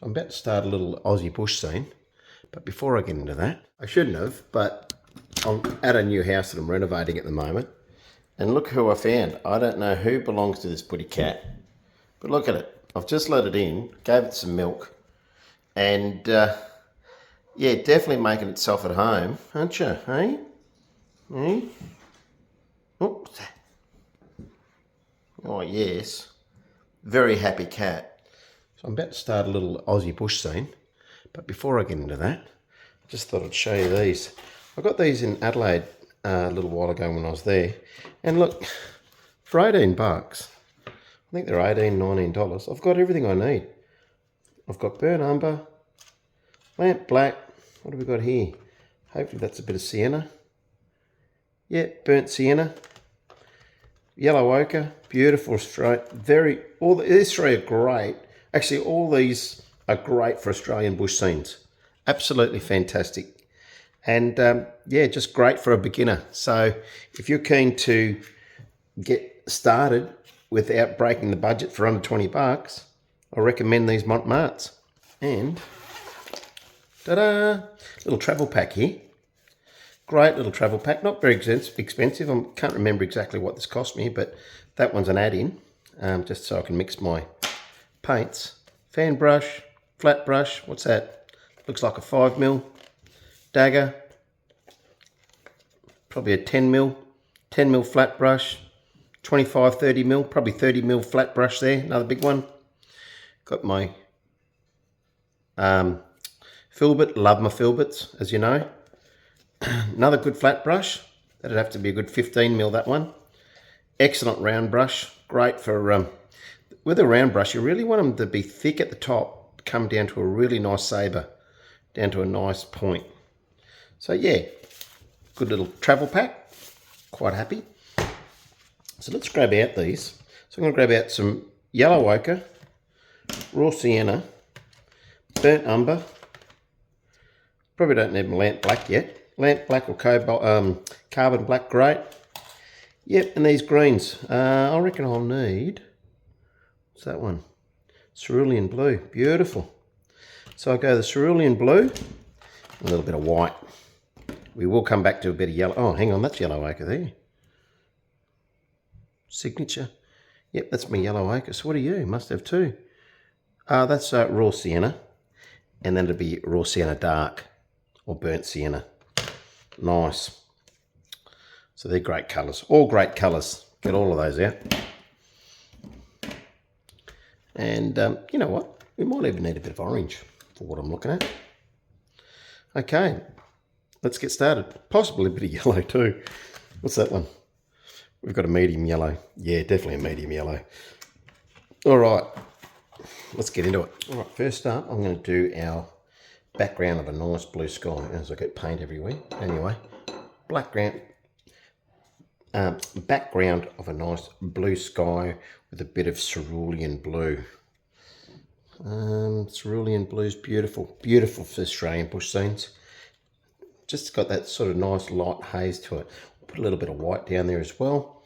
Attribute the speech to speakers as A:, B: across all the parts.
A: So I'm about to start a little Aussie bush scene, but before I get into that, I shouldn't have, but I'm at a new house that I'm renovating at the moment, and look who I found. I don't know who belongs to this pretty cat, but look at it. I've just let it in, gave it some milk, and yeah, definitely making itself at home, aren't you, hey? Hey? Oops. Oh yes, very happy cat. So I'm about to start a little Aussie bush scene, but before I get into that, I just thought I'd show you these. I got these in Adelaide a little while ago when I was there, and look, for 18 bucks, I think they're $18, $19, I've got everything I need. I've got burnt umber, lamp black, what have we got here? Hopefully that's a bit of sienna. Yeah, burnt sienna. Yellow ochre, beautiful straight, these three are great. Actually, all these are great for Australian bush scenes. Absolutely fantastic. And yeah, just great for a beginner. So if you're keen to get started without breaking the budget for under 20 bucks, I recommend these Montmarts. And ta-da, little travel pack here. Great little travel pack, not very expensive. I can't remember exactly what this cost me, but that one's an add-in, just so I can mix my paints. Fan brush, flat brush, what's that? Looks like a 5mm. Dagger, probably a 10mm flat brush, 25, 30mm, probably 30mm flat brush there, another big one. Got my Filbert, love my Filberts, as you know. Another good flat brush, that'd have to be a good 15mm, that one. Excellent round brush, great for, with a round brush, you really want them to be thick at the top, come down to a really nice sabre, down to a nice point. So yeah, good little travel pack, quite happy. So let's grab out these. So I'm going to grab out some yellow ochre, raw sienna, burnt umber, probably don't need my lamp black yet. Lamp black or carbon black, great. Yep, and these greens. I reckon I'll need, what's that one? Cerulean blue, beautiful. So I'll go the cerulean blue, a little bit of white. We will come back to a bit of yellow. Oh, hang on, that's yellow ochre there. Signature. Yep, that's my yellow ochre. So what are you? Must have two. That's raw sienna, and then it'll be raw sienna dark or burnt sienna. Nice. So they're great colours. All great colours. Get all of those out. And you know what? We might even need a bit of orange for what I'm looking at. Okay. Let's get started. Possibly a bit of yellow too. What's that one? We've got a medium yellow. Yeah, definitely a medium yellow. All right. Let's get into it. All right. First up, I'm going to do our background of a nice blue sky, as I get paint everywhere. Anyway, background of a nice blue sky with a bit of cerulean blue. Cerulean blue is beautiful, beautiful for Australian bush scenes. Just got that sort of nice light haze to it. Put a little bit of white down there as well.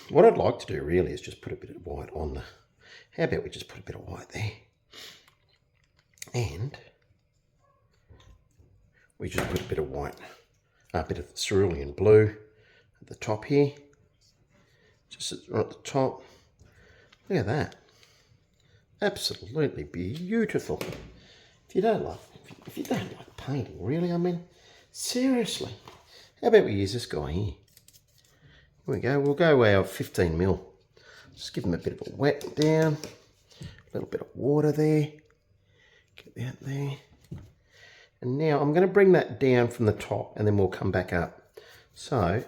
A: What I'd like to do really is just put a bit of white on the, how about we just put a bit of white there? And we just put a bit of white, a bit of cerulean blue at the top here. Just right at the top. Look at that. Absolutely beautiful. If you don't like painting, really, I mean, seriously. How about we use this guy here? Here we go. We'll go our 15mm. Just give him a bit of a wet down. A little bit of water there. Get that there. And now I'm going to bring that down from the top and then we'll come back up. So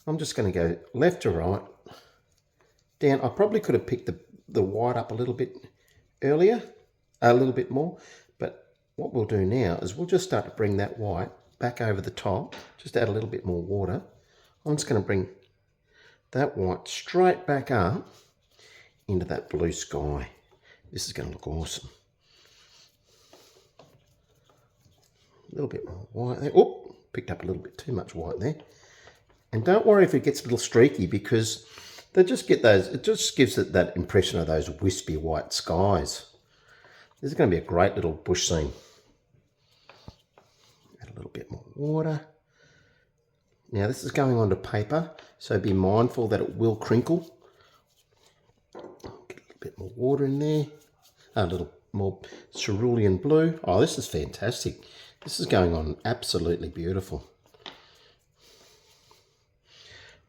A: I'm just going to go left to right, down. I probably could have picked the white up a little bit earlier, a little bit more. But what we'll do now is we'll just start to bring that white back over the top, just add a little bit more water. I'm just going to bring that white straight back up into that blue sky. This is going to look awesome. A little bit more white there. Oh, picked up a little bit too much white there. And don't worry if it gets a little streaky, because they just get those, it just gives it that impression of those wispy white skies. This is going to be a great little bush scene. Add a little bit more water. Now this is going onto paper, so be mindful that it will crinkle. Get a little bit more water in there. A little more cerulean blue. Oh, this is fantastic. This is going on absolutely beautiful.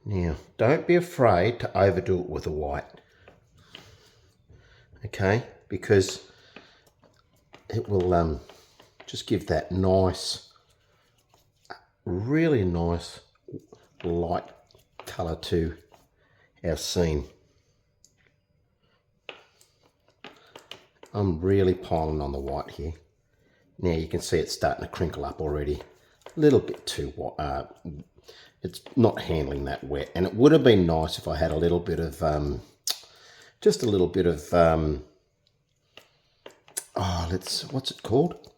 A: Now, don't be afraid to overdo it with the white. Okay, because it will just give that nice, really nice light colour to our scene. I'm really piling on the white here. Now you can see it's starting to crinkle up already. A little bit too wet. It's not handling that wet. And it would have been nice if I had a little bit of, just a little bit of, what's it called?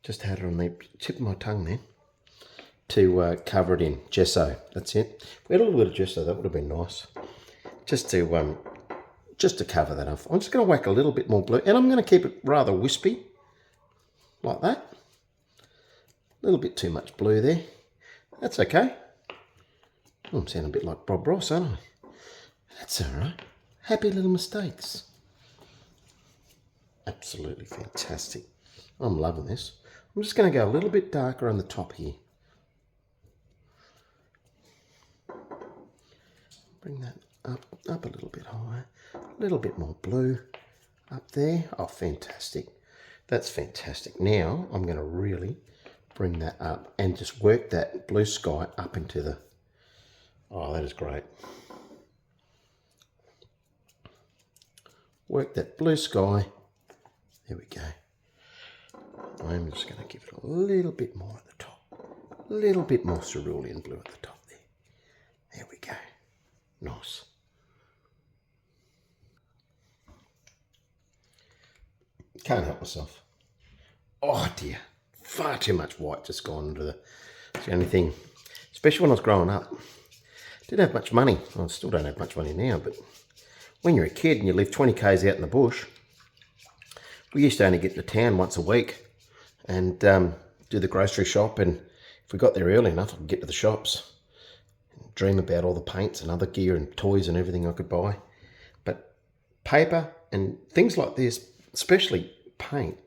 A: Just had it on the tip of my tongue then. To cover it in. Gesso, that's it. If we had a little bit of gesso, that would have been nice. Just to cover that off. I'm just going to whack a little bit more blue, and I'm going to keep it rather wispy, like that. A little bit too much blue there. That's okay. Oh, I'm sounding a bit like Bob Ross, aren't I? That's all right. Happy little mistakes. Absolutely fantastic. I'm loving this. I'm just going to go a little bit darker on the top here. Bring that up a little bit higher. A little bit more blue up there. Oh, fantastic. That's fantastic. Now I'm going to really bring that up and just work that blue sky up into the... Oh, that is great. Work that blue sky. There we go. I'm just going to give it a little bit more at the top. A little bit more cerulean blue at the top there. There we go. Nice. Can't help myself. Oh dear. Far too much white just gone into the... It's the only thing. Especially when I was growing up. Didn't have much money. I still don't have much money now, but when you're a kid and you live 20 k's out in the bush, we used to only get to town once a week and do the grocery shop, and if we got there early enough I could get to the shops and dream about all the paints and other gear and toys and everything I could buy. But paper and things like this, especially paint,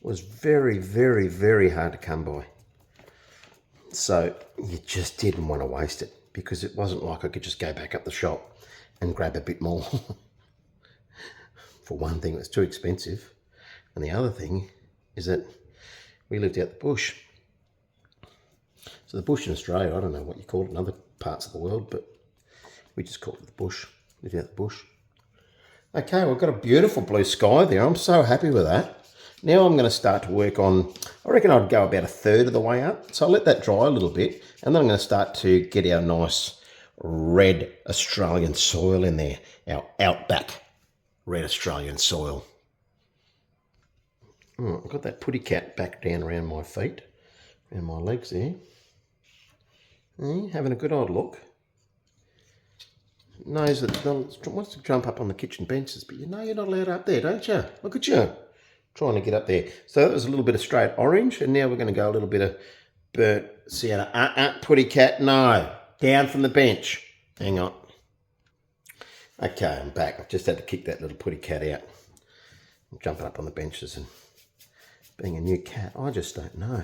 A: was very, very, very hard to come by. So you just didn't want to waste it, because it wasn't like I could just go back up the shop and grab a bit more. For one thing, it was too expensive. And the other thing is that we lived out the bush. So the bush in Australia, I don't know what you call it in other parts of the world, but we just call it the bush. Lived out the bush. Okay, we've got a beautiful blue sky there. I'm so happy with that. Now I'm going to start to work on, I reckon I'd go about a third of the way up. So I'll let that dry a little bit, and then I'm going to start to get our nice red Australian soil in there. Our Outback red Australian soil. Oh, I've got that putty cat back down around my feet, around my legs there. Having a good old look. Knows that it wants to jump up on the kitchen benches, but you know you're not allowed up there, don't you? Look at you, trying to get up there. So that was a little bit of straight orange, and now we're going to go a little bit of burnt sienna. Putty cat, no. Down from the bench. Hang on. Okay, I'm back. I've just had to kick that little putty cat out. I'm jumping up on the benches, and being a new cat, I just don't know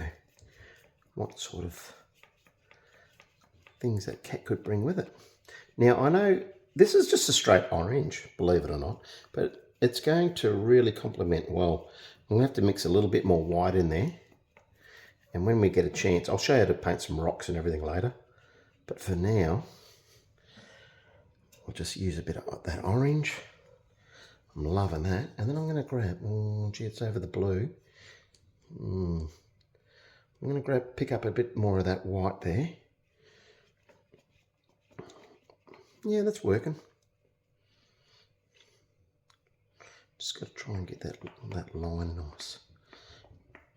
A: what sort of things that cat could bring with it. Now, I know this is just a straight orange, believe it or not, but it's going to really complement well. I'm going to have to mix a little bit more white in there. And when we get a chance, I'll show you how to paint some rocks and everything later. But for now, I'll just use a bit of that orange. I'm loving that. And then I'm going to grab, oh gee, it's over the blue. I'm going to pick up a bit more of that white there. Yeah, that's working. Just got to try and get that line nice.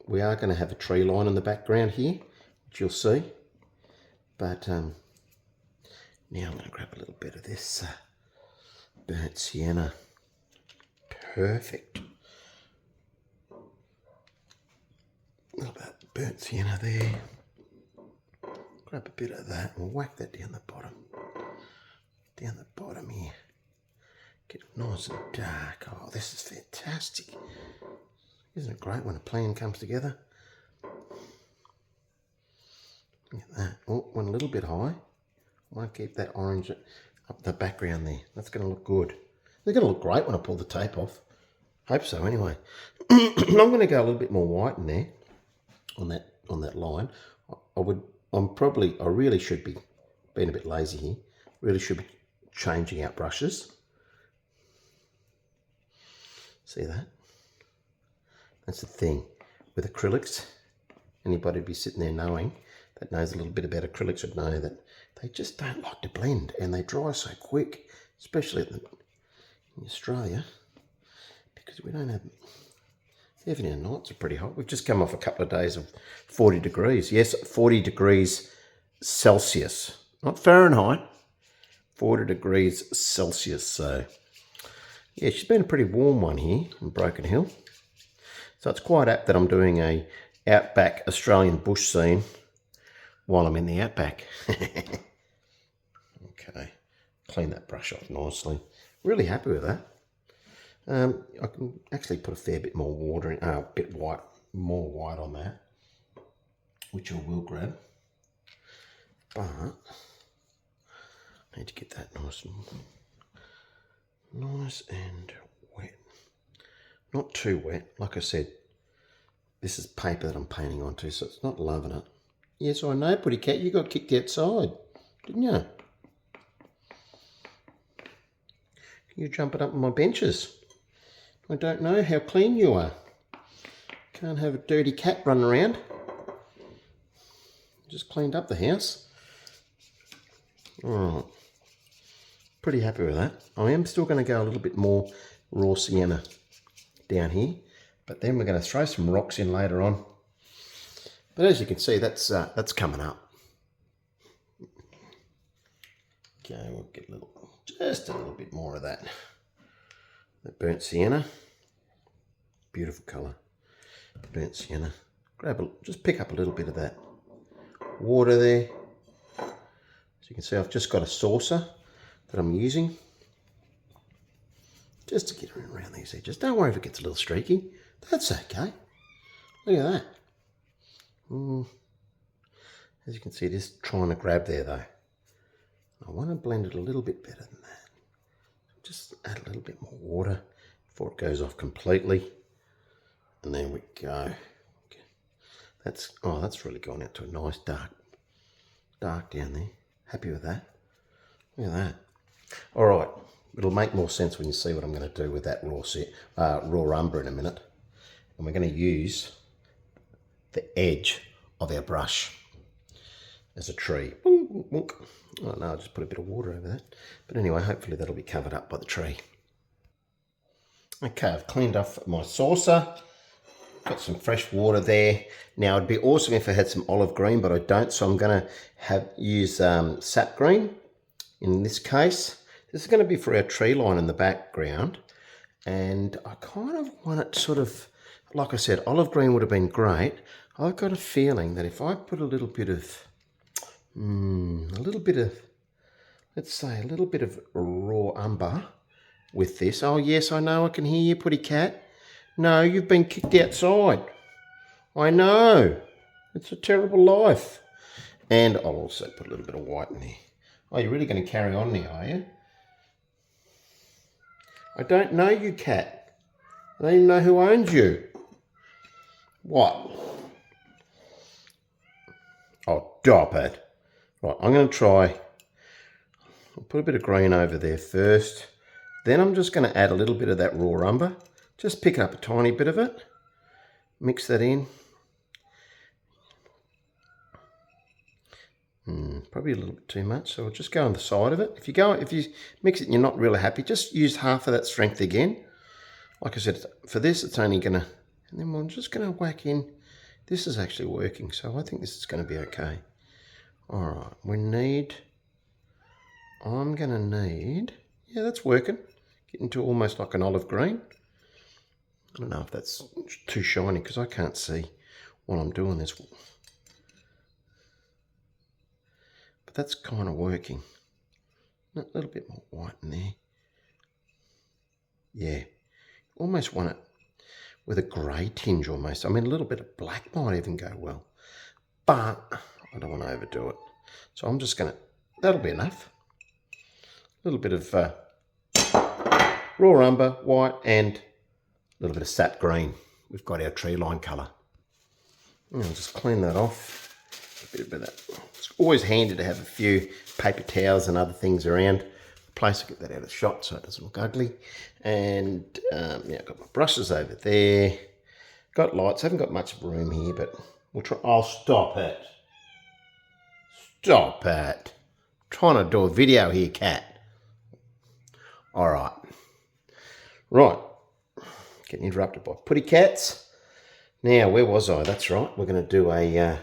A: We are going to have a tree line in the background here, which you'll see. But now I'm going to grab a little bit of this burnt sienna. perfect. A little bit of burnt sienna there. Grab a bit of that and whack that down the bottom. Down the bottom here. Get it nice and dark. Oh, this is fantastic. Isn't it great when a plan comes together? Look at that. Oh, went a little bit high. I won't keep that orange up the background there. That's going to look good. They're going to look great when I pull the tape off. Hope so anyway. I'm going to go a little bit more white in there on that line. I really should be being a bit lazy here. Really should be changing out brushes. See that? That's the thing with acrylics. Anybody be sitting there that knows a little bit about acrylics would know that they just don't like to blend and they dry so quick, especially in Australia, because we don't have, even our nights are pretty hot. We've just come off a couple of days of 40 degrees. Yes, 40 degrees Celsius, not Fahrenheit, 40 degrees Celsius. So yeah, she's been a pretty warm one here in Broken Hill. So it's quite apt that I'm doing a Outback Australian bush scene while I'm in the Outback. Okay, clean that brush off nicely. Really happy with that. I can actually put a fair bit more water in, more white on that, which I will grab. But I need to get that nice and wet. Not too wet. Like I said, this is paper that I'm painting onto, so it's not loving it. Yes, I know, pretty cat, you got kicked outside, didn't you? You're jumping up on my benches. I don't know how clean you are. Can't have a dirty cat running around. Just cleaned up the house. Alright. Pretty happy with that. I am still going to go a little bit more raw sienna down here, but then we're going to throw some rocks in later on. But as you can see, that's coming up. Okay, we'll get just a little bit more of that burnt sienna. Beautiful colour, burnt sienna. Just pick up a little bit of that water there. As you can see, I've just got a saucer that I'm using just to get around these edges. Don't worry if it gets a little streaky. That's okay. Look at that. As you can see, just trying to grab there though. I want to blend it a little bit better than that. Just add a little bit more water before it goes off completely. And there we go. Okay. That's really gone out to a nice dark down there. Happy with that. Look at that. All right, it'll make more sense when you see what I'm going to do with that raw umber in a minute. And we're going to use the edge of our brush as a tree. Oh no, I'll just put a bit of water over that. But anyway, hopefully that'll be covered up by the tree. Okay, I've cleaned off my saucer. Got some fresh water there. Now, it'd be awesome if I had some olive green, but I don't, so I'm going to use sap green in this case. This is going to be for our tree line in the background. And I kind of want it sort of, like I said, olive green would have been great. I've got a feeling that if I put a little bit of let's say a little bit of raw umber with this. Oh yes, I know, I can hear you, pretty cat. No, you've been kicked outside. I know. It's a terrible life. And I'll also put a little bit of white in there. Oh, you're really going to carry on now, are you? I don't know you, cat. I don't even know who owns you. What? Oh, stop it. Right, I'm going to try. I'll put a bit of green over there first. Then I'm just going to add a little bit of that raw umber. Just pick up a tiny bit of it. Mix that in. Probably a little bit too much, so I'll just go on the side of it. If you mix it and you're not really happy, just use half of that strength again. Like I said, for this, it's only going to, and then we're just going to whack in. This is actually working, so I think this is going to be okay. All right, I'm going to need, yeah, that's working. Getting to almost like an olive green. I don't know if that's too shiny because I can't see while I'm doing this. But that's kind of working. A little bit more white in there. Yeah, almost want it with a grey tinge almost. I mean, a little bit of black might even go well. But I don't want to overdo it. So I'm just going to, that'll be enough. A little bit of raw umber, white, and a little bit of sap green. We've got our tree line colour. I'll just clean that off. A bit of that. It's always handy to have a few paper towels and other things around the place to get that out of shot so it doesn't look ugly. And yeah, I've got my brushes over there. Got lights. I haven't got much room here, but we'll try. Oh, stop it. Stop it. I'm trying to do a video here, cat. All right. Right. Getting interrupted by putty cats. Now, where was I? That's right. We're going to do a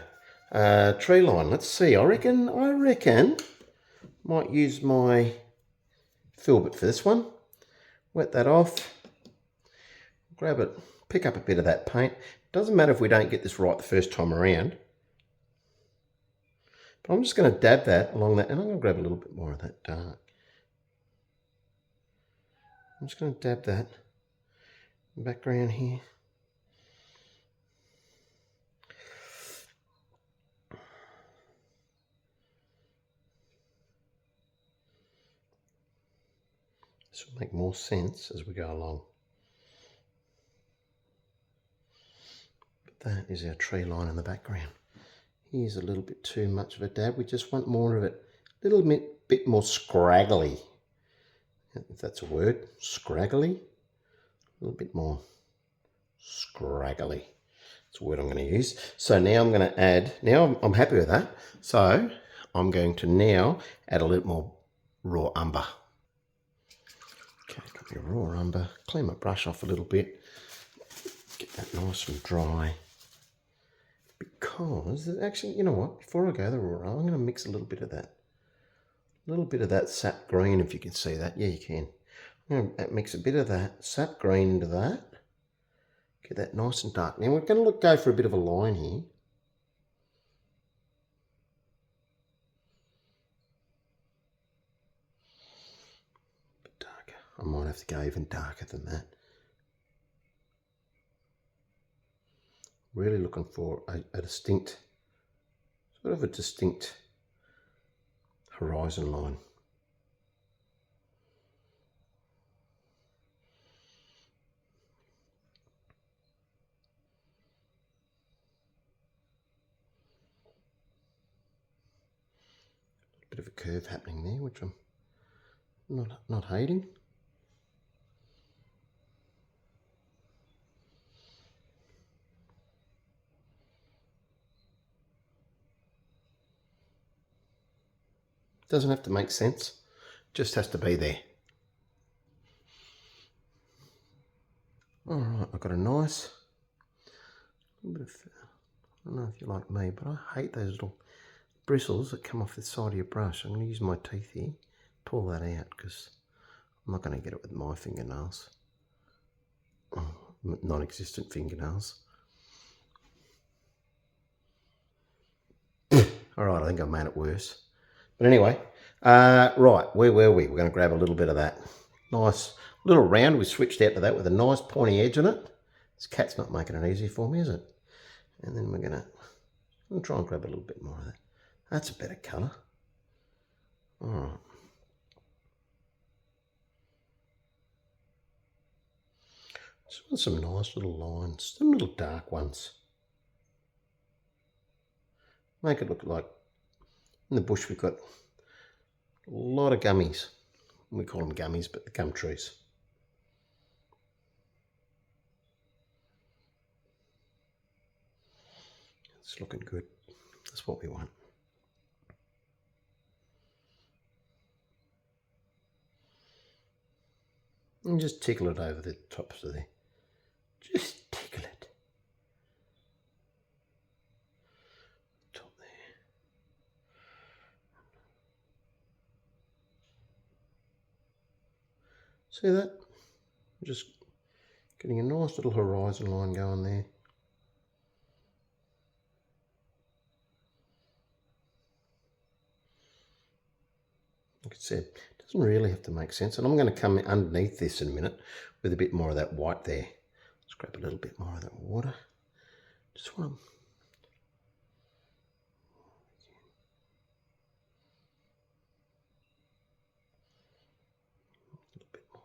A: tree line. Let's see. I reckon might use my Filbert for this one. Wet that off. Grab it. Pick up a bit of that paint. Doesn't matter if we don't get this right the first time around. But I'm just going to dab that along that. And I'm going to grab a little bit more of that dark. I'm just going to dab that background here. This will make more sense as we go along. But that is our tree line in the background. Here's a little bit too much of a dab. We just want more of it, a little bit more scraggly. If that's a word, scraggly. A little bit more scraggly. That's a word I'm going to use. So now I'm going to add, now I'm happy with that. So I'm going to now add a little more raw umber. Okay, got my raw umber. Clean my brush off a little bit. Get that nice and dry. Because, actually, you know what? Before I go the raw, I'm going to mix a little bit of that. A little bit of that sap green, if you can see that. Yeah, you can. I'm going to mix a bit of that sap green into that. Get that nice and dark. Now we're going to go for a bit of a line here. A bit darker. I might have to go even darker than that. Really looking for a distinct, sort of a distinct horizon line. Bit of a curve happening there, which I'm not hating. Doesn't have to make sense, just has to be there. All right, I've got a nice little bit of, I don't know if you're like me, but I hate those little bristles that come off the side of your brush. I'm going to use my teeth here, pull that out, because I'm not going to get it with my fingernails. Non-existent fingernails. All right, I think I made it worse. But anyway, right, where were we? We're going to grab a little bit of that. Nice little round. We switched out to that with a nice pointy edge on it. This cat's not making it easy for me, is it? And then we're going to try and grab a little bit more of that. That's a better colour. All right. Just want some nice little lines, some little dark ones. Make it look like in the bush we've got a lot of gummies. We call them gummies, but the gum trees. It's looking good. That's what we want. And just tickle it over the tops of there. Just tickle it. Top there. See that? Just Getting a nice little horizon line going there. Like I said, it doesn't really have to make sense. And I'm going to come underneath this in a minute with a bit more of that white there. Let's grab a little bit more of that water. Just want to... a little bit more.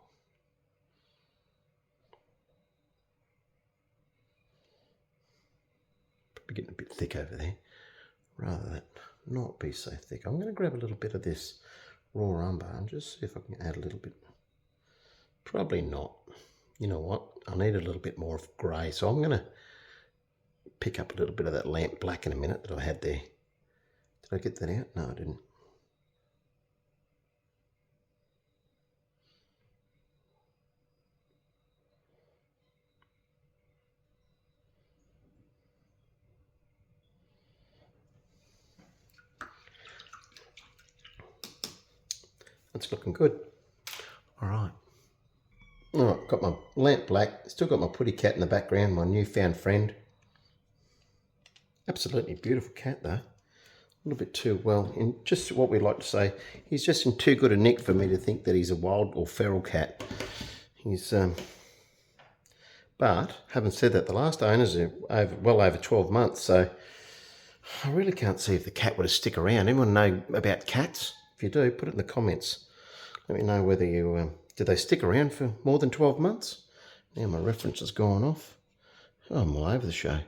A: Probably getting a bit thick over there. Rather than not be so thick, I'm going to grab a little bit of this raw umber and just see if I can add a little bit. Probably not. You know what? I need a little bit more of grey, so I'm going to pick up a little bit of that lamp black in a minute that I had there. Did I get that out? No, I didn't. That's looking good. All right. All right, got my lamp black. Still got my putty cat in the background, my newfound friend. Absolutely beautiful cat though. A little bit too well, in just what we like to say, he's just in too good a nick for me to think that he's a wild or feral cat. He's but having said that, the last owners are well over 12 months, so I really can't see if the cat would have stick around. Anyone know about cats? If you do, put it in the comments. Let me know whether you did they stick around for more than 12 months. Now my reference has gone off. Oh, I'm all over the show.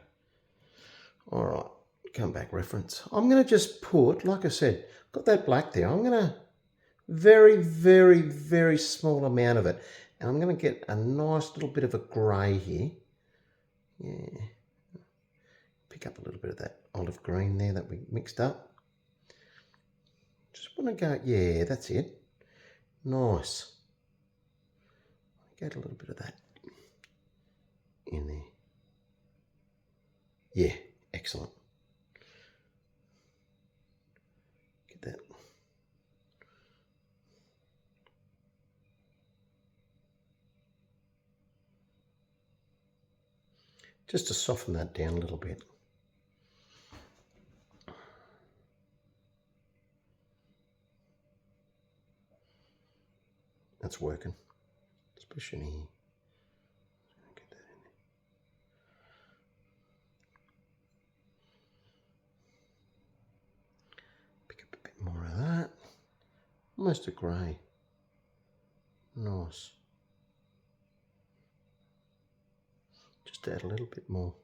A: All right. Come back reference. I'm going to just put, like I said, got that black there. I'm going to very, very, very small amount of it. And I'm going to get a nice little bit of a grey here. Yeah. Pick up a little bit of that olive green there that we mixed up. Just want to go, yeah, that's it. Nice. Get a little bit of that in there. Yeah, excellent. That. Just to soften that down a little bit. That's working. Let's push in here. Get that in there. Pick up a bit more of that. Almost a grey. Nice. Just add a little bit more.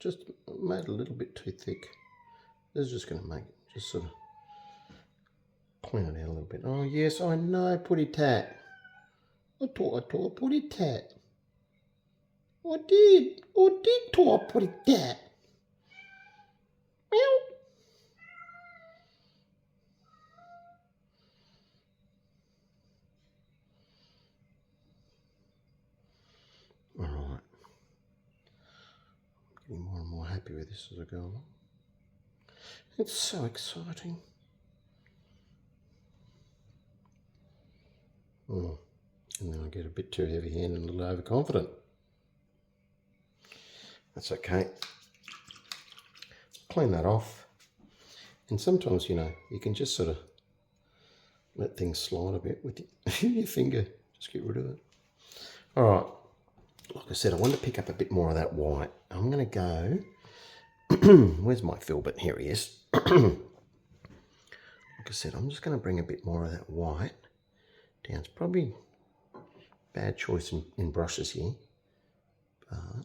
A: Just made it a little bit too thick. This is just going to make it, just sort of clean it out a little bit. Oh yes, I know, putty tat. I tore a putty tat. I did tore a putty tat. Meow. All right. I'm getting more and more happy with this as I go along. It's so exciting. Oh, and then I get a bit too heavy-handed and a little overconfident. That's okay. Clean that off. And sometimes, you know, you can just sort of let things slide a bit with your finger. Just get rid of it. All right. Like I said, I want to pick up a bit more of that white. I'm going to go... Where's my Filbert? Here he is. Like I said, I'm just going to bring a bit more of that white down. It's probably bad choice in brushes here. But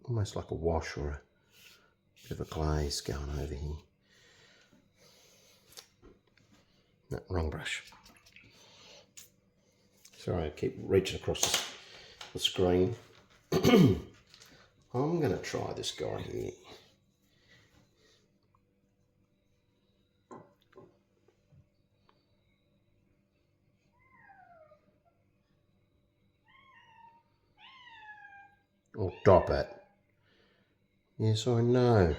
A: almost like a wash or a bit of a glaze going over here. No, wrong brush. Sorry, I keep reaching across the screen. I'm going to try this guy here. Oh, stop it. Yes, I know.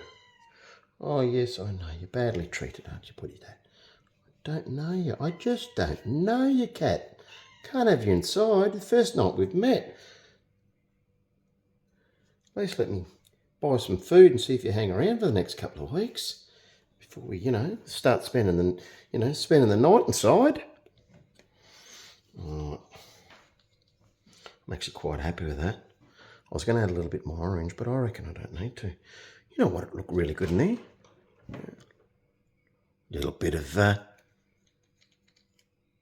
A: Oh, yes, I know. You're badly treated, aren't you, Putty Dad? I don't know you. I just don't know you, cat. Can't have you inside. The first night we've met. At least let me buy some food and see if you hang around for the next couple of weeks before we, start spending the night inside. Oh, I'm actually quite happy with that. I was going to add a little bit more orange, but I reckon I don't need to. You know what? It looked really good in there. A little bit of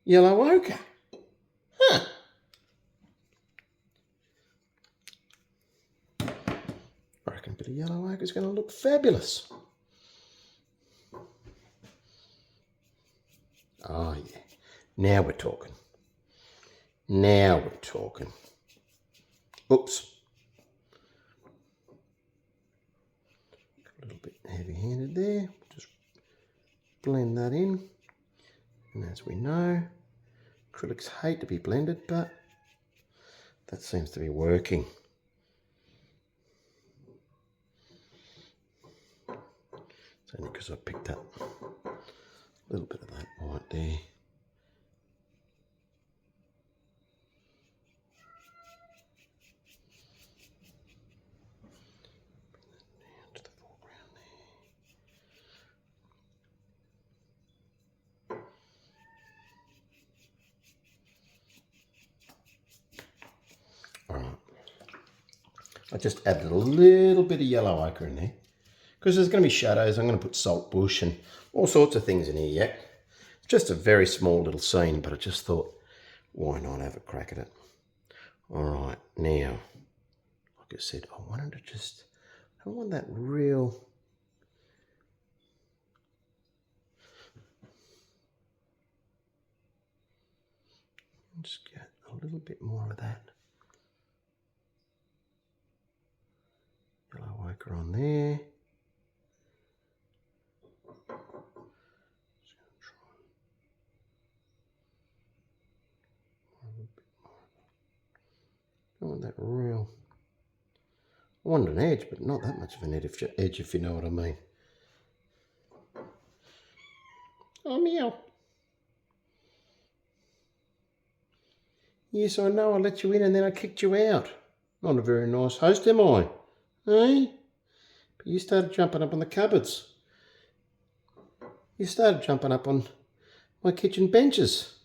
A: yellow ochre. Huh. I reckon a bit of yellow ochre is going to look fabulous. Oh, yeah. Now we're talking. Now we're talking. Oops. A little bit heavy-handed there. Just blend that in. And as we know, acrylics hate to be blended, but that seems to be working. It's only because I picked up a little bit of that white there. Alright, I just added a little bit of yellow ochre in there because there's going to be shadows. I'm going to put salt bush and all sorts of things in here yet. It's just a very small little scene, but I just thought, why not have a crack at it? Alright, now, like I said, I don't want that real... Just get a little bit more of that yellow ochre on there. Just going to try a little bit more. I want that real... I want an edge, but not that much of an edge, if you know what I mean. Oh, meow. Yes, I know, I let you in and then I kicked you out. Not a very nice host, am I? Eh? But you started jumping up on the cupboards. You started jumping up on my kitchen benches.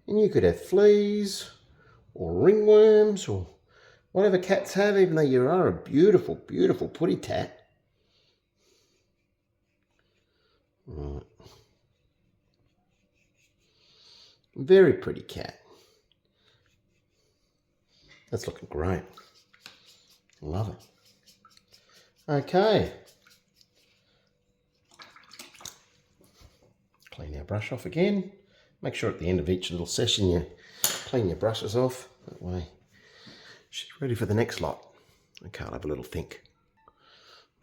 A: And you could have fleas or ringworms or whatever cats have, even though you are a beautiful, beautiful putty tat. Right. Very pretty cat. That's looking great. Love it. Okay. Clean our brush off again. Make sure at the end of each little session you clean your brushes off. That way she's ready for the next lot. Okay, I'll have a little think.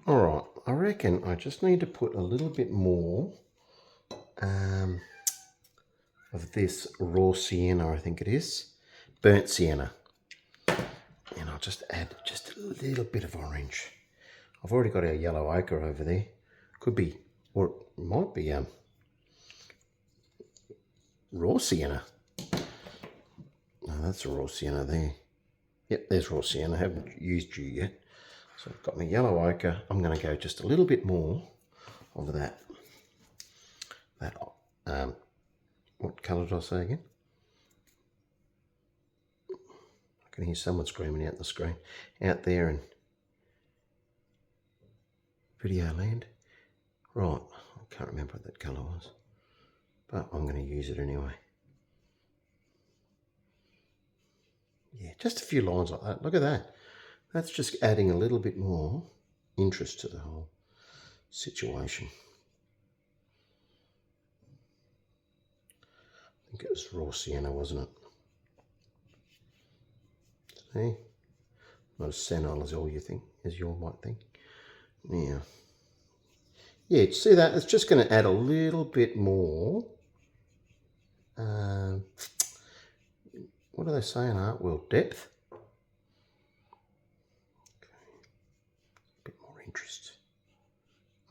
A: Alright, I reckon I just need to put a little bit more of this raw sienna, I think it is. Burnt sienna. And I'll just add just a little bit of orange. I've already got our yellow ochre over there. Could be, or it might be raw sienna. No, that's a raw sienna there. Yep, there's raw sienna. I haven't used you yet. So I've got my yellow ochre. I'm going to go just a little bit more of that. What colour did I say again? I can hear someone screaming out the screen, out there in video land. Right, I can't remember what that colour was, but I'm going to use it anyway. Yeah, just a few lines like that. Look at that. That's just adding a little bit more interest to the whole situation. I think it was raw sienna, wasn't it? See? Not as senile as all you think, as you all might think. Now, yeah, see that? It's just going to add a little bit more. What are they saying, art world? Depth? Okay. A bit more interest.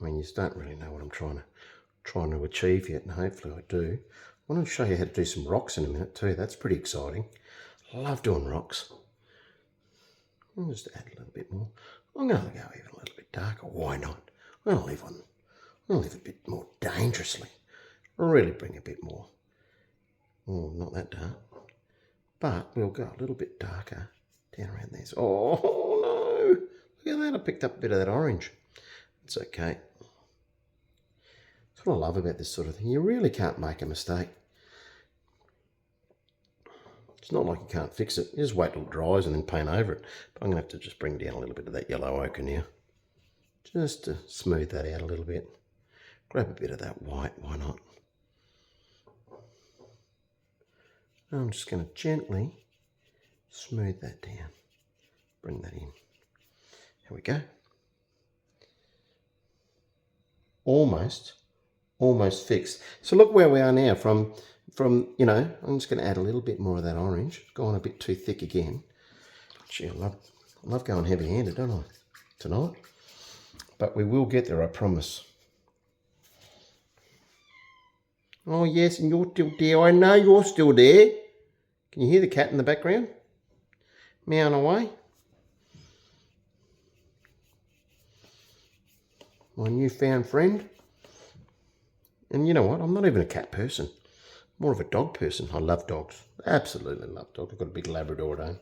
A: I mean, you just don't really know what I'm trying to achieve yet, and hopefully I do. I want to show you how to do some rocks in a minute too. That's pretty exciting. I love doing rocks. I'll just add a little bit more. I'm going to go even a little bit darker. Why not? I'm going to live a bit more dangerously. Really bring a bit more. Oh, not that dark. But we'll go a little bit darker down around there. Oh no! Look at that, I picked up a bit of that orange. It's okay. That's what I love about this sort of thing. You really can't make a mistake. It's not like you can't fix it. You just wait till it dries and then paint over it. But I'm going to have to just bring down a little bit of that yellow ochre now. Just to smooth that out a little bit. Grab a bit of that white, why not? I'm just going to gently smooth that down. Bring that in. Here we go. Almost fixed. So look where we are now from, you know, I'm just going to add a little bit more of that orange. Gone a bit too thick again. Gee, I love going heavy-handed, don't I, tonight? But we will get there, I promise. Oh, yes, and you're still there. I know you're still there. Can you hear the cat in the background? Meowing away. My newfound friend. And you know what? I'm not even a cat person. More of a dog person. I love dogs. Absolutely love dogs. I've got a big Labrador at home.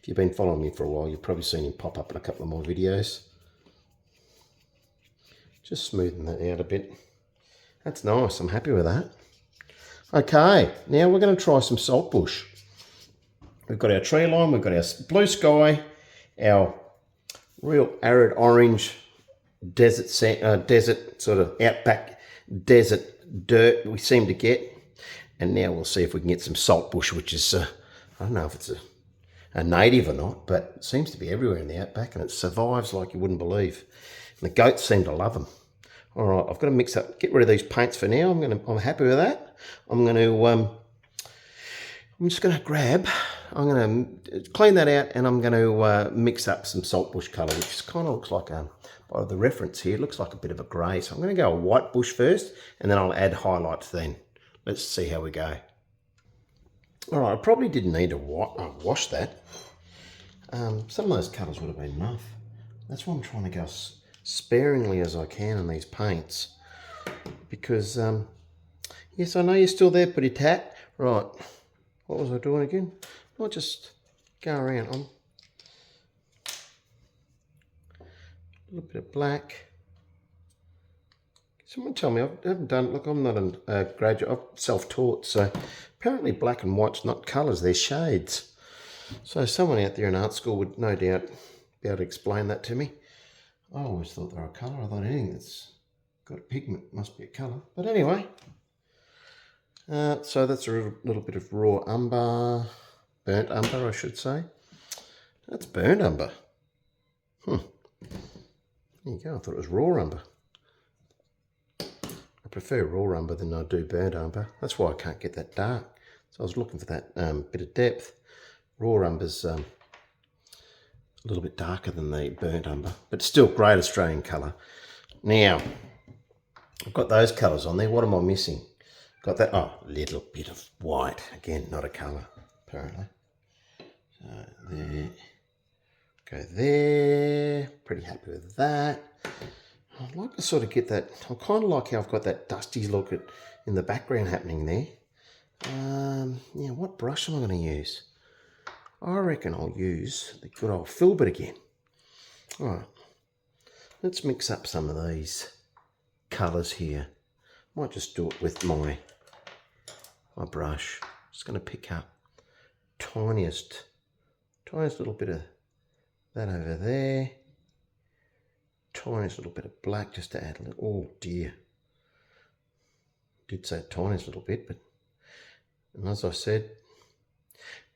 A: If you've been following me for a while, you've probably seen him pop up in a couple of more videos. Just smoothing that out a bit. That's nice. I'm happy with that. Okay, now we're going to try some saltbush. We've got our tree line, we've got our blue sky, our real arid orange desert sort of outback desert dirt we seem to get. And now we'll see if we can get some saltbush, which is, I don't know if it's a native or not, but it seems to be everywhere in the outback and it survives like you wouldn't believe. And the goats seem to love them. All right, I've got to mix up, get rid of these paints for now. I'm happy with that. I'm just going to grab, I'm going to clean that out and I'm going to mix up some saltbush colour, which kind of looks like, by the reference here, it looks like a bit of a grey. So I'm going to go a white bush first and then I'll add highlights then. Let's see how we go. All right, I probably didn't need to wash that. Some of those colours would have been enough. That's why I'm trying to go sparingly as I can on these paints. Because, yes, I know you're still there, pretty tat. Right, what was I doing again? I'll just go around. A little bit of black. Someone tell me, I haven't done, look, I'm not a graduate, I'm self-taught, so apparently black and white's not colours, they're shades. So someone out there in art school would no doubt be able to explain that to me. I always thought they were a colour. I thought anything that's got a pigment must be a colour. But anyway, so that's a little bit of raw umber, burnt umber, I should say. That's burnt umber. There you go. I thought it was raw umber. I prefer raw umber than I do burnt umber. That's why I can't get that dark. So I was looking for that bit of depth. Raw umber's a little bit darker than the burnt umber, but still great Australian colour. Now, I've got those colours on there. What am I missing? Got that, oh, a little bit of white. Again, not a colour, apparently. So there, go there. Pretty happy with that. I'd like to sort of get that, I kind of like how I've got that dusty look in the background happening there. Yeah, what brush am I going to use? I reckon I'll use the good old Filbert again. All right, let's mix up some of these colours here. Might just do it with my brush. Just going to pick up tiniest little bit of that over there. Tiniest little bit of black just to add a little, oh dear. Did say tiniest little bit, but, and as I said,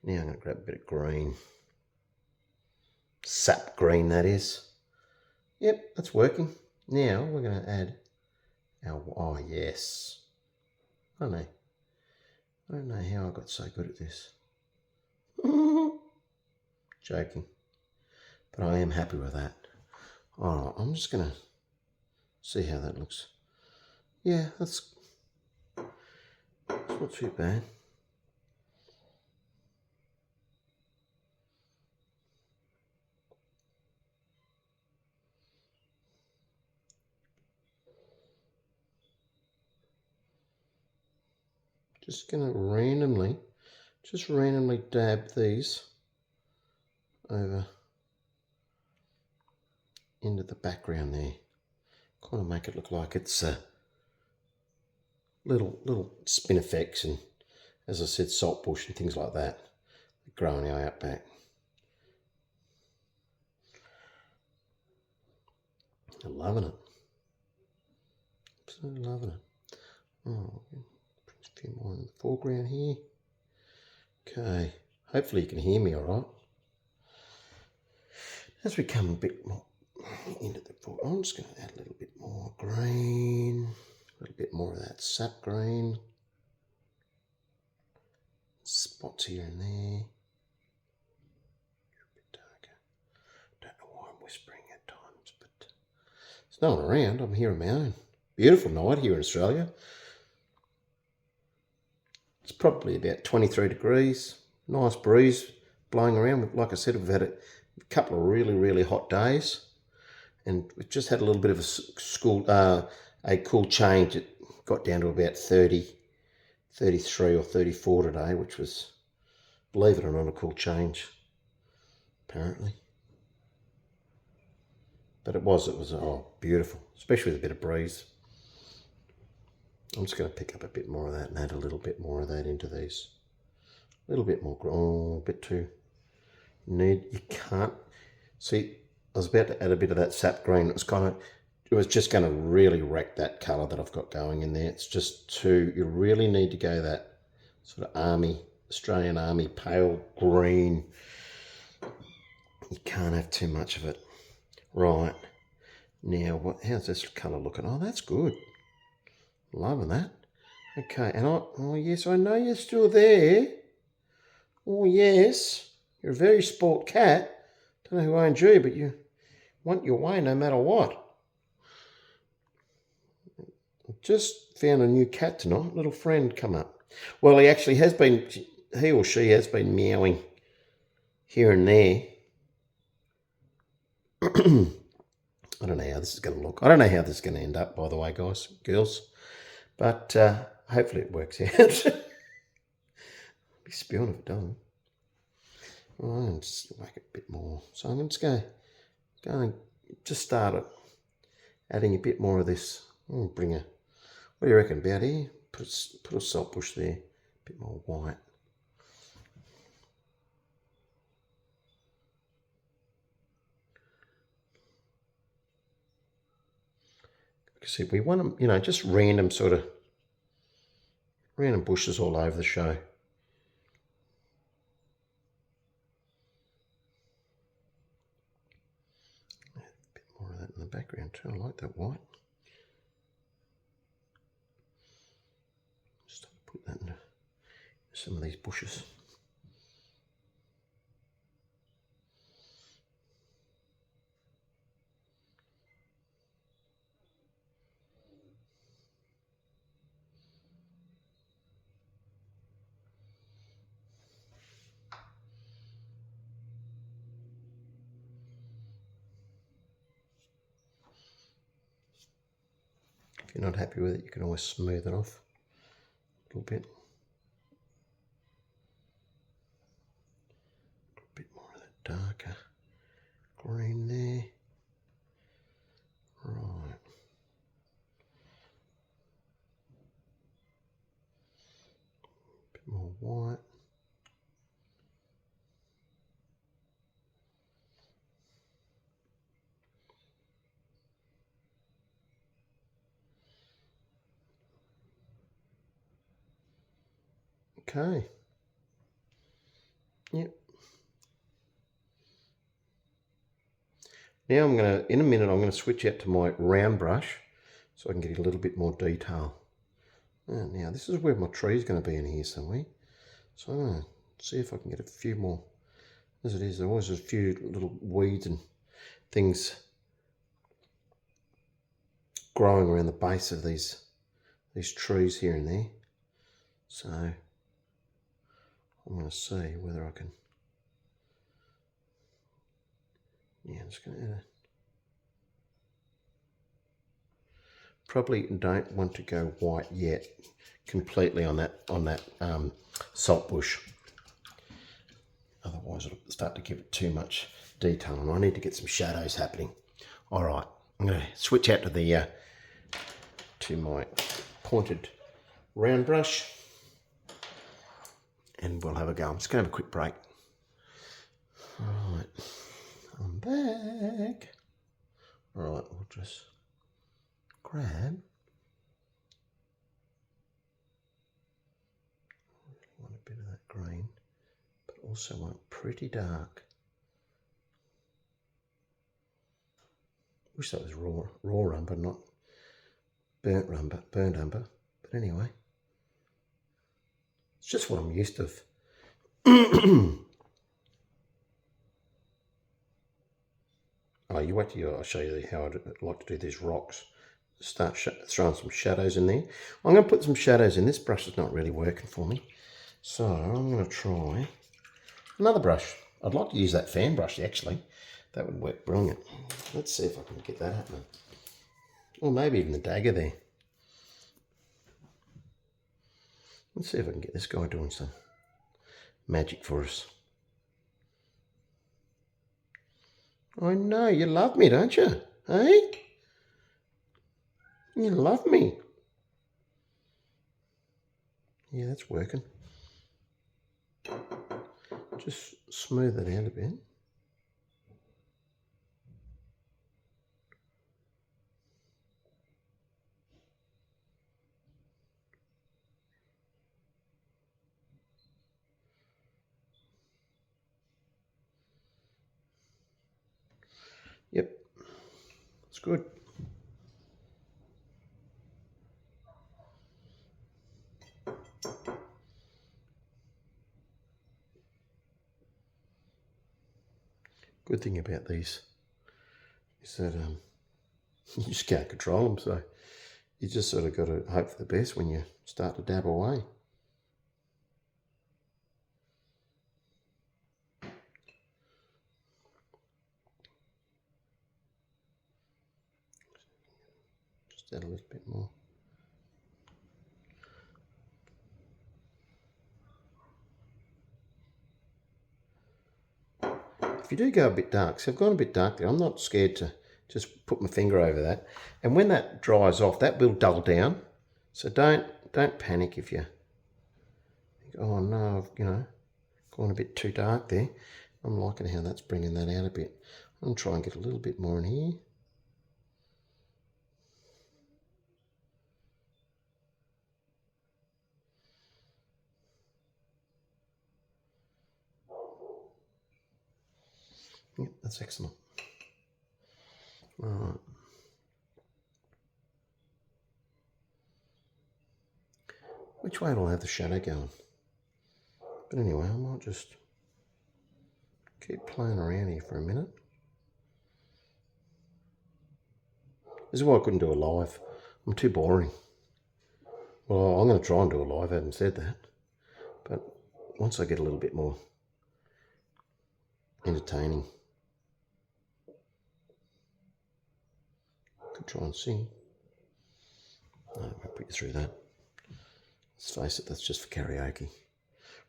A: now I'm going to grab a bit of green. Sap green, that is. Yep, that's working. Now we're going to add our, oh yes. I don't know how I got so good at this. Joking. But I am happy with that. Alright, I'm just going to See how that looks. Yeah, that's not too bad. Just going to randomly dab these over into the background there. Kind of make it look like it's little spin effects and, as I said, salt bush and things like that that grow in our outback. I'm loving it. Absolutely loving it. Oh, put a few more in the foreground here. Okay, hopefully you can hear me all right. As we come a bit more into the foreground, I'm just going to add a little bit more green, a little bit more of that sap green. Spots here and there. A bit darker. Don't know why I'm whispering at times, but there's no one around. I'm here on my own. Beautiful night here in Australia. It's probably about 23 degrees. Nice breeze blowing around. Like I said, we've had a couple of really hot days, and we've just had a little bit of a cool change. It got down to about 30, 33 or 34 today, which was, believe it or not, a cool change, apparently. But it was beautiful, especially with a bit of breeze. I'm just going to pick up a bit more of that and add a little bit more of that into these. A little bit more, a bit too. You can't see. I was about to add a bit of that sap green. It was just going to really wreck that colour that I've got going in there. It's just too. You really need to go that sort of Australian Army pale green. You can't have too much of it. Right now, how's this colour looking? Oh, that's good. Loving that. Okay, and oh yes, I know you're still there. Oh yes, you're a very sport cat. Don't know who owns you, but you want your way no matter what. Just found a new cat tonight. Little friend come up. Well, he or she has been meowing here and there. I don't know how this is going to look. I don't know how this is going to end up, by the way, guys, girls. But hopefully it works out. I'll be spewing if it doesn't. Well, I'll just make it a bit more. So I'm just going to just start it, adding a bit more of this. I'll bring what do you reckon about here? Put a salt bush there, a bit more white. See, we want them, just random bushes all over the show. A bit more of that in the background too. I like that white. Just put that into some of these bushes. If you're not happy with it, you can always smooth it off a little bit. A bit more of that darker green there. Right. A bit more white. Okay. Yep. Now in a minute, I'm going to switch out to my round brush so I can get a little bit more detail. Now this is where my tree is going to be in here somewhere. So I'm going to see if I can get a few more. As it is, there always a few little weeds and things growing around the base of these trees here and there. So I'm going to see whether I can. Yeah, I'm just going to add a. Probably don't want to go white yet, completely on that salt bush. Otherwise it'll start to give it too much detail, and I need to get some shadows happening. All right, I'm going to switch out to the to my pointed round brush, and we'll have a go. I'm just going to have a quick break. All right, I'm back. All right, we'll just grab. Want a bit of that green, but also want pretty dark. Wish that was raw umber, not burnt umber. But anyway, it's just what I'm used to. Oh, you wait till I'll show you how I'd like to do these rocks. Start throwing some shadows in there. I'm going to put some shadows in. This brush is not really working for me, so I'm going to try another brush. I'd like to use that fan brush actually. That would work brilliant. Let's see if I can get that happening. Or maybe even the dagger there. Let's see if I can get this guy doing some magic for us. I know, you love me, don't you? Hey? You love me. Yeah, that's working. Just smooth it out a bit. Yep, it's good. Good thing about these is that you just can't control them, so you just sort of got to hope for the best when you start to dab away. Just add a little bit more. If you do go a bit dark, so I've gone a bit dark there, I'm not scared to just put my finger over that. And when that dries off, that will dull down. So don't panic if you think, oh no, I've gone a bit too dark there. I'm liking how that's bringing that out a bit. I'm going to try and get a little bit more in here. Yep, that's excellent. All right. Which way will I have the shadow going? But anyway, I might just keep playing around here for a minute. This is why I couldn't do a live. I'm too boring. Well, I'm going to try and do a live, I haven't said that. But once I get a little bit more entertaining, I could try and sing. No, I won't put you through that. Let's face it, that's just for karaoke.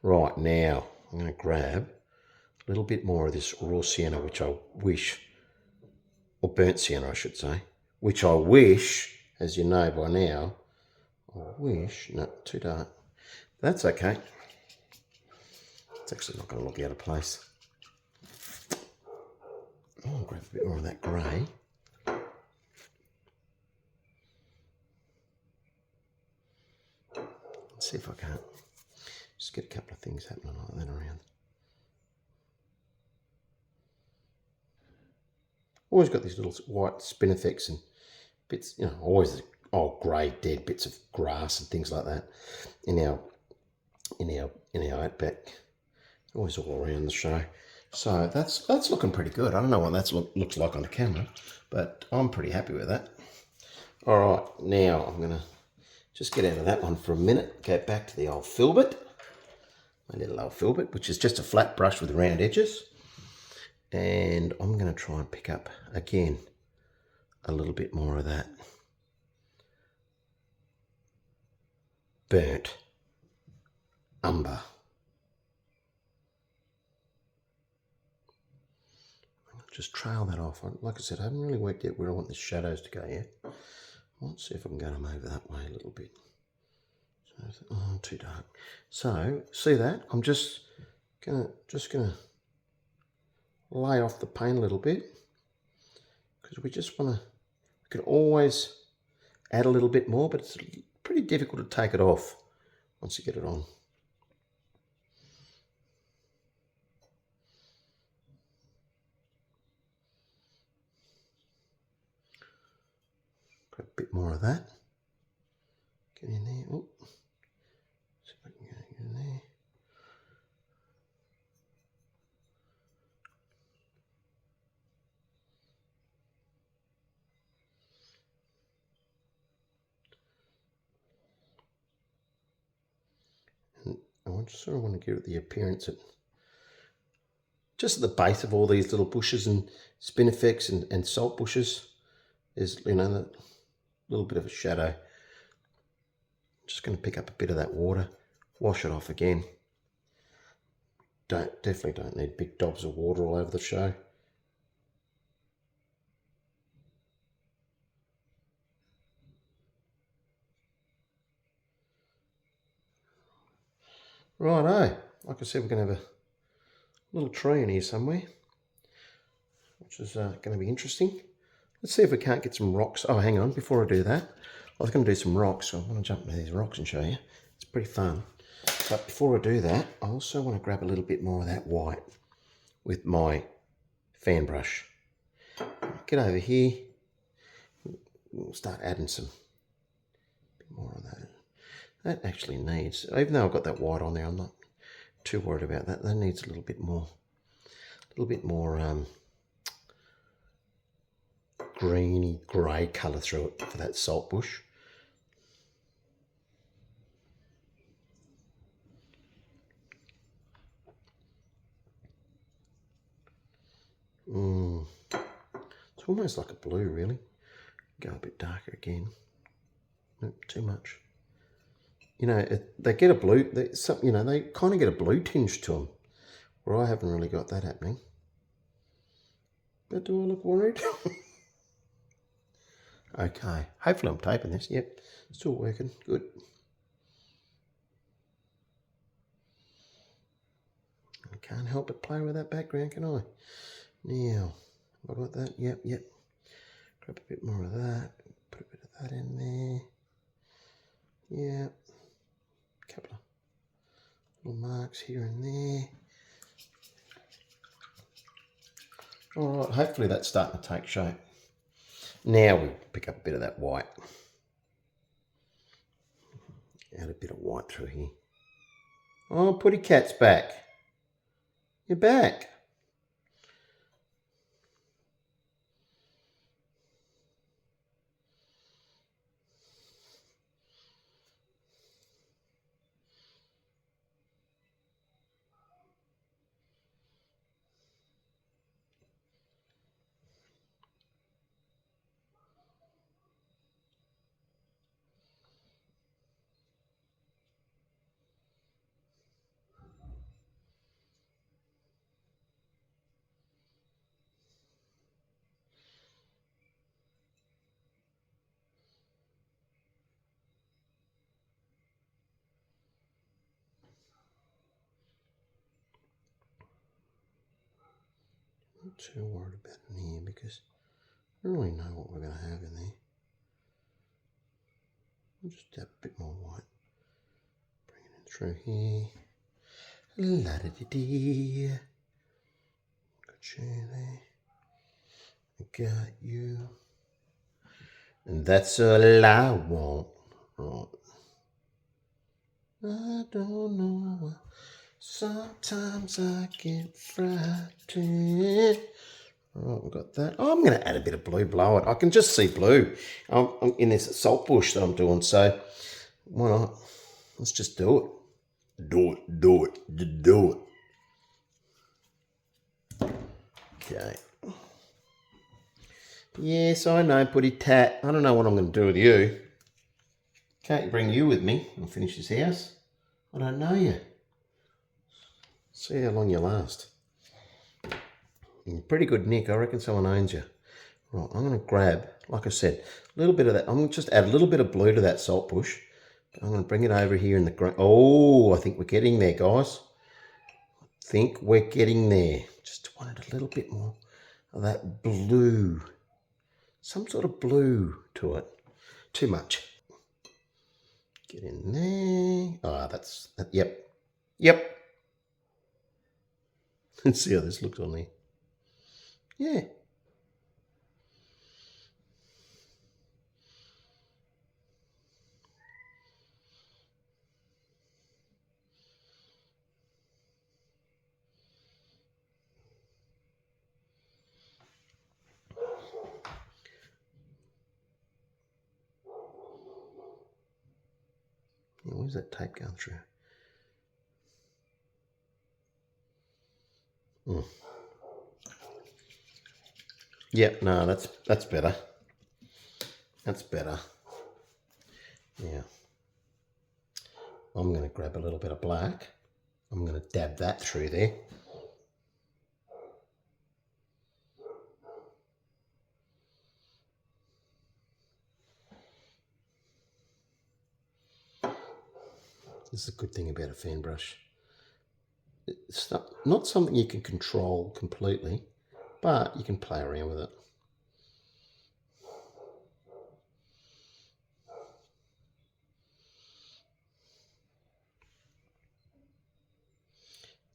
A: Right, now I'm going to grab a little bit more of this raw sienna, which I wish, or burnt sienna I should say, which I wish, as you know by now, no, too dark. That's okay. It's actually not going to look out of place. I'll grab a bit more of that grey. Let's see if I can't just get a couple of things happening like that around. Always got these little white spin effects and bits, always grey dead bits of grass and things like that in our Outback. Always all around the show. So that's looking pretty good. I don't know what that looks like on the camera, but I'm pretty happy with that. All right, now I'm going to just get out of that one for a minute, go back to the old Filbert, my little old Filbert, which is just a flat brush with round edges. And I'm going to try and pick up, again, a little bit more of that burnt umber. Just trail that off. Like I said, I haven't really worked out where I want the shadows to go yet. Let's see if I can get them over that way a little bit. So, oh, too dark. So, see that? I'm just gonna lay off the paint a little bit, because we just want to, we can always add a little bit more, but it's pretty difficult to take it off once you get it on. Got a bit more of that. Get in there. Oh, see if I can get in there. And I just sort of want to give it the appearance of just at the base of all these little bushes and spinifex and salt bushes is, you know, that little bit of a shadow. Just going to pick up a bit of that water, wash it off again. Definitely don't need big dobs of water all over the show. Righto, like I said, we're going to have a little tree in here somewhere, which is going to be interesting. Let's see if we can't get some rocks. Oh, hang on, before I do that, I was going to do some rocks, so I want to jump into these rocks and show you. It's pretty fun. But before I do that, I also want to grab a little bit more of that white with my fan brush. Get over here, we'll start adding some bit more of that. That actually needs, even though I've got that white on there, I'm not too worried about that. That needs a little bit more greeny grey colour through it for that salt bush. It's almost like a blue, really. Go a bit darker again. Nope, too much. You know, they get a blue. You know, they kind of get a blue tinge to them, where I haven't really got that happening. But do I look worried? Okay. Hopefully I'm taping this. Yep, still working. Good. I can't help but play with that background, can I? Now, have I got that? Yep. Grab a bit more of that. Put a bit of that in there. Yep. A couple of little marks here and there. All right, hopefully that's starting to take shape. Now we pick up a bit of that white. Add a bit of white through here. Oh, Putty Cat's back. You're back. Not too worried about in here because I don't really know what we're going to have in there. I'll just dab a bit more white. Bring it in through here. La-da-dee-dee. Got you there. I got you. And that's all I want. Right. I don't know why. Sometimes I get frightened. All right, we've got that. Oh, I'm going to add a bit of blue below it. I can just see blue in this salt bush that I'm doing. So why not? Let's just do it. Do it. Do it. Do it. Okay. Yes, I know, Putty Tat. I don't know what I'm going to do with you. Can't bring you with me and finish this house. I don't know you. See how long you last. You're pretty good nick. I reckon someone owns you. Right, I'm going to grab, like I said, a little bit of that. I'm going to just add a little bit of blue to that salt bush. I'm going to bring it over here in the ground. Oh, I think we're getting there, guys. I think we're getting there. Just wanted a little bit more of that blue. Some sort of blue to it. Too much. Get in there. Ah, that's, yep. Yep. Let's see how this looks on there. Yeah. Where's that tape going through? Yep, no, that's better. That's better. Yeah. I'm going to grab a little bit of black. I'm going to dab that through there. This is a good thing about a fan brush. It's not something you can control completely, but you can play around with it.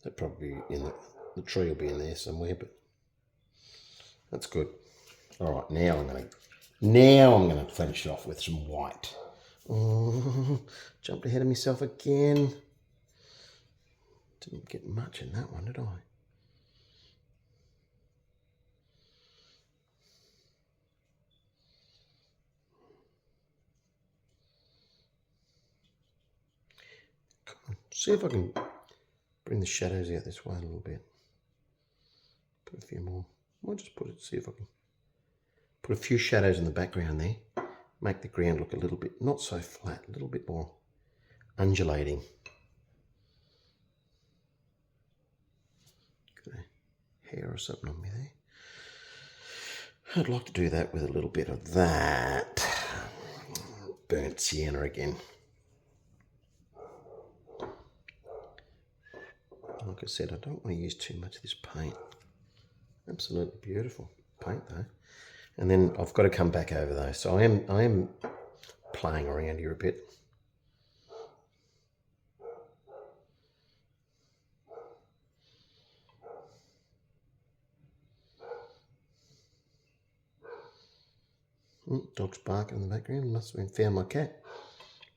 A: That probably in the tree will be in there somewhere, but that's good. All right, now I'm gonna finish it off with some white. Oh, jumped ahead of myself again. Didn't get much in that one, did I? Come on, see if I can bring the shadows out this way a little bit. Put a few more. I'll just see if I can put a few shadows in the background there. Make the ground look a little bit, not so flat, a little bit more undulating. Got a hair or something on me there. I'd like to do that with a little bit of that burnt sienna again. Like I said, I don't want to use too much of this paint. Absolutely beautiful paint though. And then I've got to come back over those. So I am playing around here a bit. Dog's barking in the background. Must have found my cat.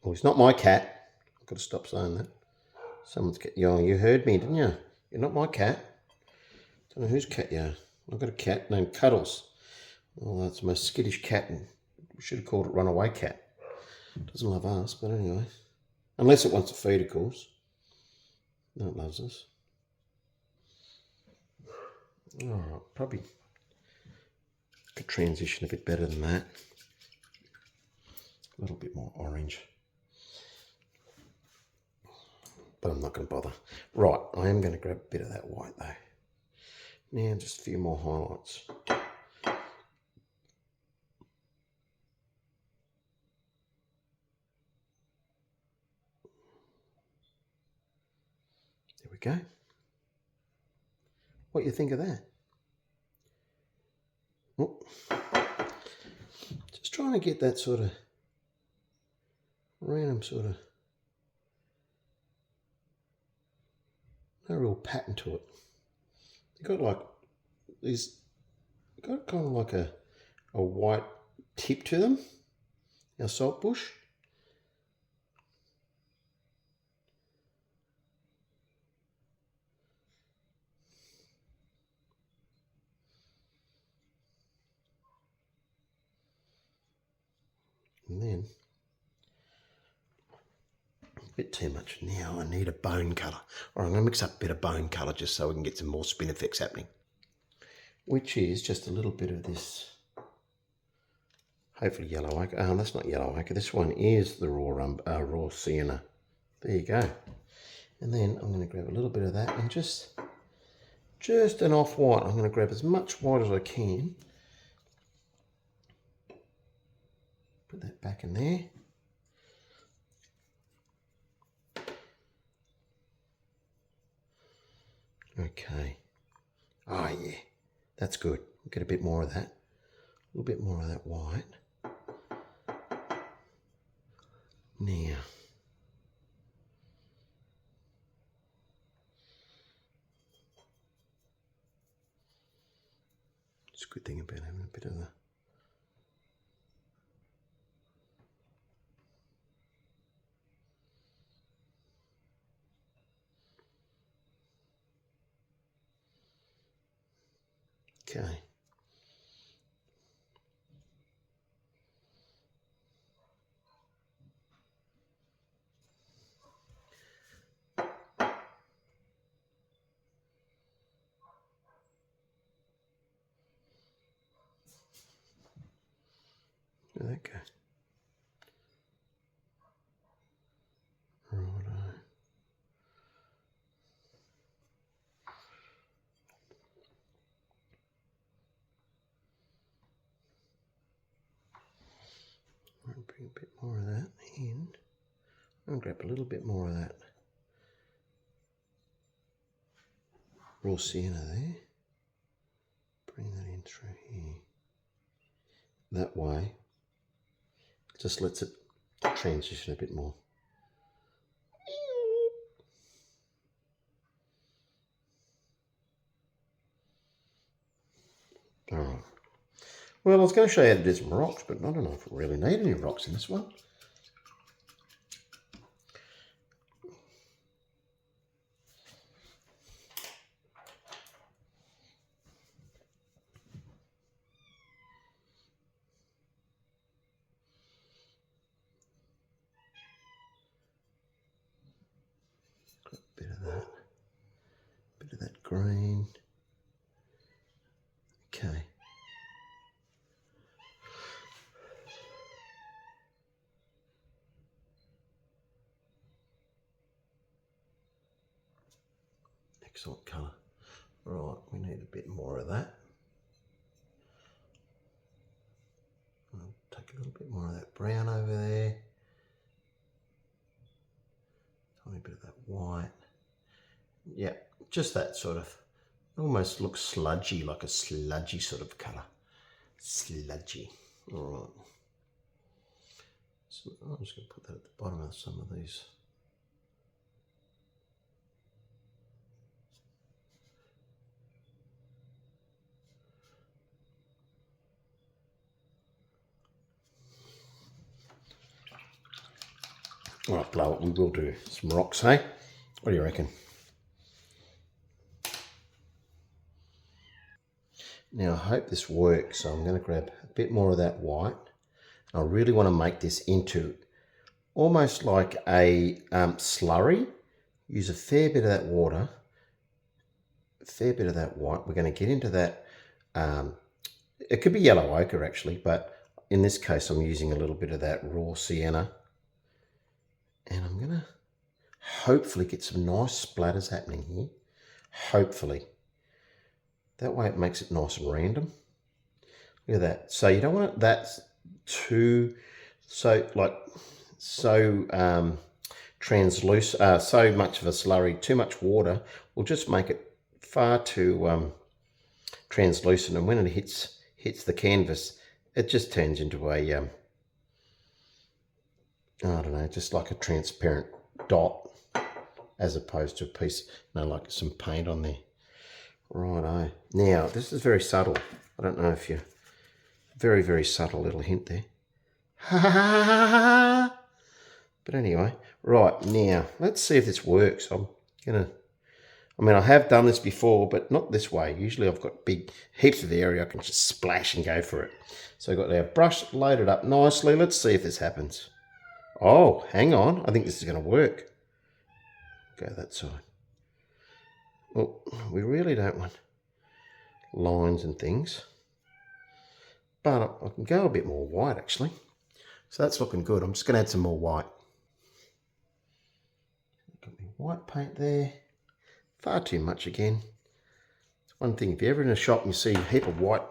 A: Well, it's not my cat. I've got to stop saying that. Someone's cat. Oh, you heard me, didn't you? You're not my cat. Don't know whose cat you are. I've got a cat named Cuddles. Oh, that's the most skittish cat. And we should have called it Runaway Cat. Doesn't love us, but anyway. Unless it wants to feed, of course. No, it loves us. Alright, probably could transition a bit better than that. A little bit more orange. But I'm not going to bother. Right, I am going to grab a bit of that white though. Now just a few more highlights. There we go. What do you think of that? Oh. Just trying to get that sort of random sort of, no real pattern to it. You've got like these, got kind of like a white tip to them, our salt bush. bit too much. Now I need a bone colour. Or I'm going to mix up a bit of bone colour just so we can get some more spin effects happening. Which is just a little bit of this, hopefully yellow ochre. Oh, that's not yellow ochre. This one is the raw sienna. There you go. And then I'm going to grab a little bit of that and just an off-white. I'm going to grab as much white as I can. Put that back in there. Okay. Oh yeah, that's good. Get a bit more of that. A little bit more of that white. Now, it's a good thing about having a bit of the okay. Where'd that go? Righto. I'll bring a bit more of that in. I'll grab a little bit more of that raw sienna there. Bring that in through here. That way, just lets it transition a bit more. All right. Well, I was going to show you how to do some rocks, but I don't know if we really need any rocks in this one. Got a bit of that green. Okay. Excellent colour. Right, we need a bit more of that. I'll take a little bit more of that brown over there. Tiny bit of that white. Yeah, just that sort of, almost looks sludgy, like a sludgy sort of colour. Sludgy. All right. So I'm just going to put that at the bottom of some of these. All right, blow it. We will do some rocks, hey? What do you reckon? Now, I hope this works. So I'm going to grab a bit more of that white. I really want to make this into almost like a slurry. Use a fair bit of that water, a fair bit of that white. We're going to get into that. It could be yellow ochre actually, but in this case, I'm using a little bit of that raw sienna. And I'm going to hopefully get some nice splatters happening here. Hopefully. That way it makes it nice and random. Look at that. So you don't want that too, translucent, so much of a slurry. Too much water will just make it far too translucent, and when it hits the canvas, it just turns into a I don't know, just like a transparent dot, as opposed to a piece, like some paint on there. Righto. Now, this is very subtle. I don't know if you're... Very, very subtle little hint there. Ha ha ha ha ha! But anyway, right, now, let's see if this works. I'm going to... I mean, I have done this before, but not this way. Usually I've got big heaps of area. I can just splash and go for it. So I've got our brush loaded up nicely. Let's see if this happens. Oh, hang on. I think this is going to work. Go that side. Well, we really don't want lines and things. But I can go a bit more white, actually. So that's looking good. I'm just going to add some more white. Got my white paint there. Far too much again. It's one thing, if you're ever in a shop and you see a heap of white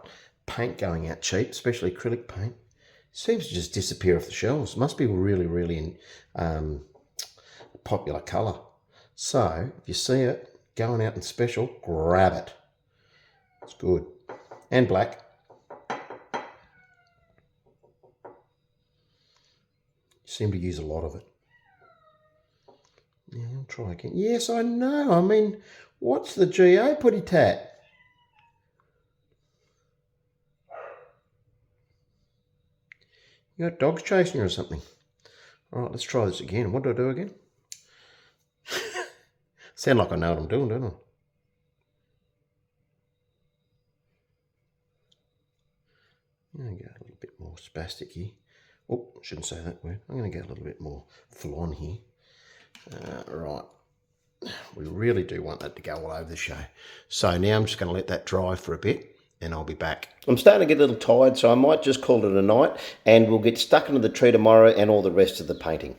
A: paint going out cheap, especially acrylic paint, it seems to just disappear off the shelves. It must be really, really popular colour. So if you see it going out in special, grab it. It's good. And black. You seem to use a lot of it. Yeah, I'll try again. Yes, I know. I mean, what's the GA putty tat? You got dogs chasing you or something? All right, let's try this again. What do I do again? Sound like I know what I'm doing, don't I? I'm going to go a little bit more spastic here. Oh, I shouldn't say that word. I'm going to go a little bit more full on here. Right. We really do want that to go all over the show. So now I'm just going to let that dry for a bit and I'll be back. I'm starting to get a little tired, so I might just call it a night and we'll get stuck into the tree tomorrow and all the rest of the painting.